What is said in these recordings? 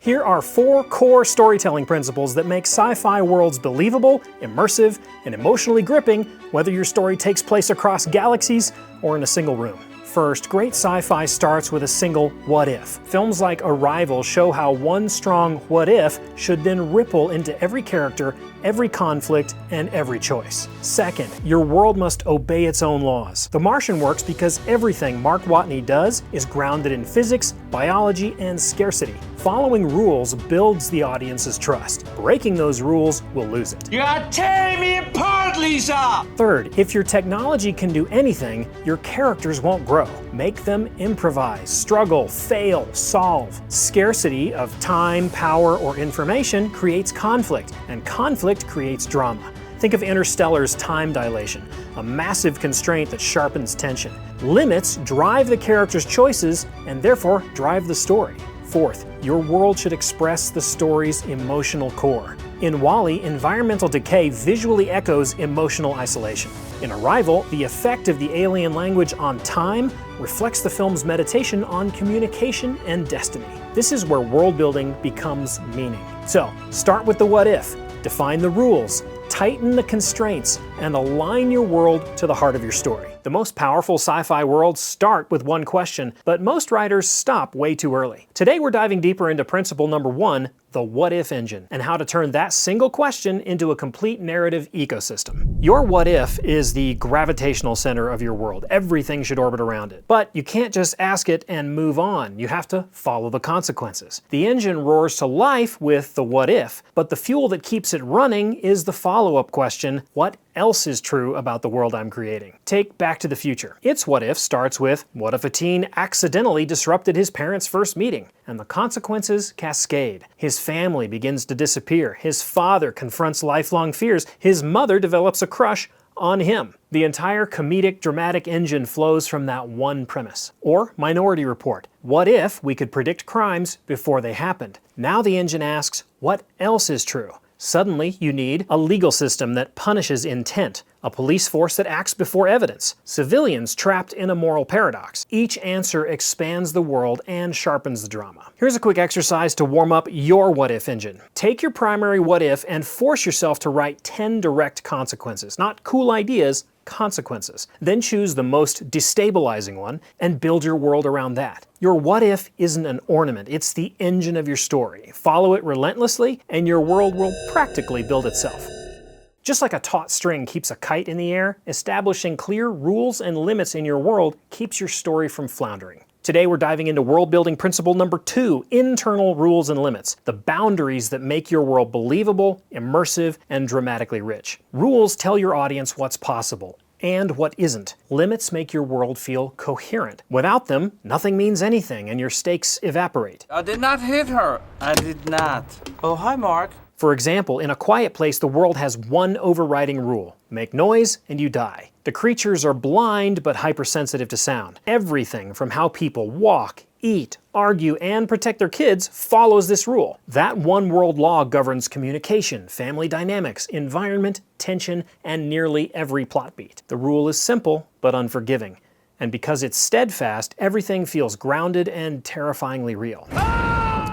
Here are 4 core storytelling principles that make sci-fi worlds believable, immersive, and emotionally gripping, whether your story takes place across galaxies or in a single room. First, great sci-fi starts with a single what if. Films like Arrival show how one strong what if should then ripple into every character, every conflict, and every choice. Second, your world must obey its own laws. The Martian works because everything Mark Watney does is grounded in physics, biology, and scarcity. Following rules builds the audience's trust. Breaking those rules will lose it. You are tearing me apart, Lisa! Third, if your technology can do anything, your characters won't grow. Make them improvise, struggle, fail, solve. Scarcity of time, power, or information creates conflict, and conflict creates drama. Think of Interstellar's time dilation, a massive constraint that sharpens tension. Limits drive the character's choices and therefore drive the story. Fourth, your world should express the story's emotional core. In WALL-E, environmental decay visually echoes emotional isolation. In Arrival, the effect of the alien language on time reflects the film's meditation on communication and destiny. This is where world building becomes meaning. So, start with the what if, define the rules, tighten the constraints, and align your world to the heart of your story. The most powerful sci-fi worlds start with one question, but most writers stop way too early. Today we're diving deeper into principle number 1, the what if engine, and how to turn that single question into a complete narrative ecosystem. Your what if is the gravitational center of your world. Everything should orbit around it. But you can't just ask it and move on. You have to follow the consequences. The engine roars to life with the what if, but the fuel that keeps it running is the follow-up question, what else is true about the world I'm creating? Take Back to the Future. Its what if starts with, what if a teen accidentally disrupted his parents' first meeting? And the consequences cascade. His family begins to disappear. His father confronts lifelong fears. His mother develops a crush on him. The entire comedic, dramatic engine flows from that one premise. Or Minority Report. What if we could predict crimes before they happened? Now the engine asks, what else is true? Suddenly, you need a legal system that punishes intent, a police force that acts before evidence, civilians trapped in a moral paradox. Each answer expands the world and sharpens the drama. Here's a quick exercise to warm up your what-if engine. Take your primary what-if and force yourself to write 10 direct consequences, not cool ideas, consequences. Then choose the most destabilizing one and build your world around that. Your what if isn't an ornament, it's the engine of your story. Follow it relentlessly and your world will practically build itself. Just like a taut string keeps a kite in the air, establishing clear rules and limits in your world keeps your story from floundering. Today we're diving into world building principle number 2, internal rules and limits, the boundaries that make your world believable, immersive, and dramatically rich. Rules tell your audience what's possible and what isn't. Limits make your world feel coherent. Without them, nothing means anything and your stakes evaporate. I did not hit her. I did not. Oh, hi, Mark. For example, in A Quiet Place, the world has one overriding rule. Make noise and you die. The creatures are blind but hypersensitive to sound. Everything from how people walk, eat, argue, and protect their kids follows this rule. That one world law governs communication, family dynamics, environment, tension, and nearly every plot beat. The rule is simple but unforgiving. And because it's steadfast, everything feels grounded and terrifyingly real.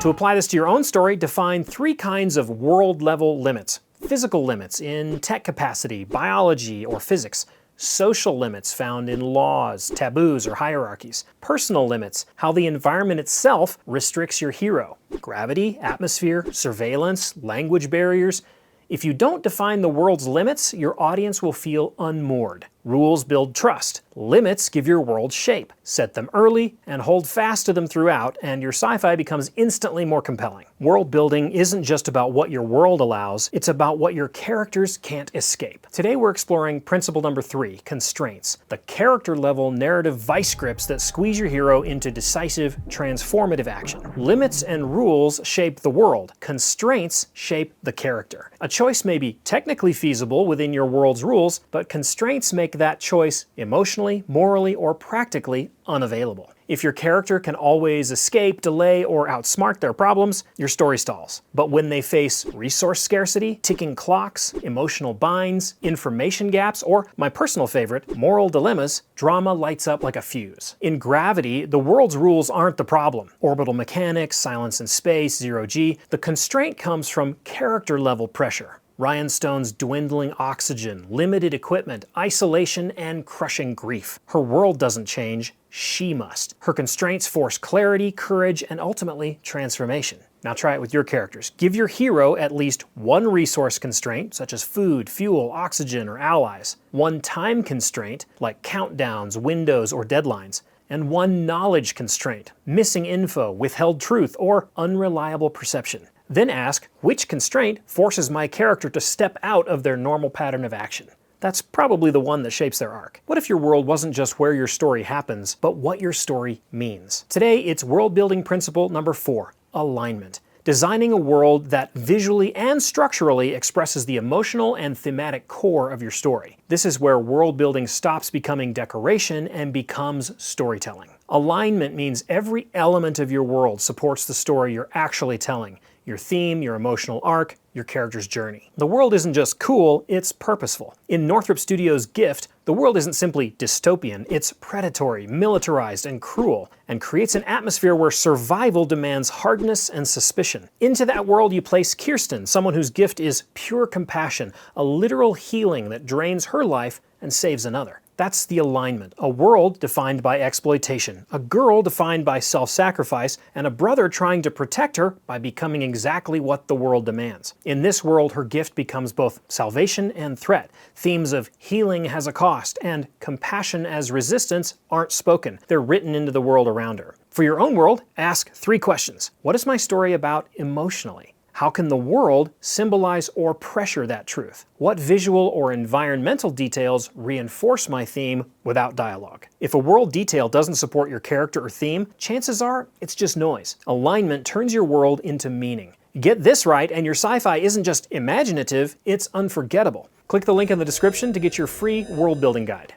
To apply this to your own story, define 3 kinds of world-level limits. Physical limits in tech capacity, biology, or physics. Social limits found in laws, taboos, or hierarchies. Personal limits, how the environment itself restricts your hero. Gravity, atmosphere, surveillance, language barriers. If you don't define the world's limits, your audience will feel unmoored. Rules build trust. Limits give your world shape. Set them early and hold fast to them throughout, and your sci-fi becomes instantly more compelling. World building isn't just about what your world allows, it's about what your characters can't escape. Today we're exploring principle number 3, constraints. The character-level narrative vice grips that squeeze your hero into decisive, transformative action. Limits and rules shape the world. Constraints shape the character. A choice may be technically feasible within your world's rules, but constraints make that choice emotionally, morally, or practically unavailable. If your character can always escape, delay, or outsmart their problems, your story stalls. But when they face resource scarcity, ticking clocks, emotional binds, information gaps, or, my personal favorite, moral dilemmas, drama lights up like a fuse. In Gravity, the world's rules aren't the problem. Orbital mechanics, silence in space, zero-G. The constraint comes from character-level pressure. Ryan Stone's dwindling oxygen, limited equipment, isolation, and crushing grief. Her world doesn't change, she must. Her constraints force clarity, courage, and ultimately transformation. Now try it with your characters. Give your hero at least one resource constraint, such as food, fuel, oxygen, or allies. One time constraint, like countdowns, windows, or deadlines. And one knowledge constraint, missing info, withheld truth, or unreliable perception. Then ask, which constraint forces my character to step out of their normal pattern of action? That's probably the one that shapes their arc. What if your world wasn't just where your story happens, but what your story means? Today, it's world building principle number 4, alignment. Designing a world that visually and structurally expresses the emotional and thematic core of your story. This is where world building stops becoming decoration and becomes storytelling. Alignment means every element of your world supports the story you're actually telling. Your theme, your emotional arc, your character's journey. The world isn't just cool, it's purposeful. In Northrup Studios' Gift, the world isn't simply dystopian, it's predatory, militarized, and cruel, and creates an atmosphere where survival demands hardness and suspicion. Into that world you place Kirsten, someone whose gift is pure compassion, a literal healing that drains her life and saves another. That's the alignment. A world defined by exploitation, a girl defined by self-sacrifice, and a brother trying to protect her by becoming exactly what the world demands. In this world, her gift becomes both salvation and threat. Themes of healing has a cost and compassion as resistance aren't spoken. They're written into the world around her. For your own world, ask 3 questions. What is my story about emotionally? How can the world symbolize or pressure that truth? What visual or environmental details reinforce my theme without dialogue? If a world detail doesn't support your character or theme, chances are it's just noise. Alignment turns your world into meaning. Get this right and your sci-fi isn't just imaginative, it's unforgettable. Click the link in the description to get your free world building guide.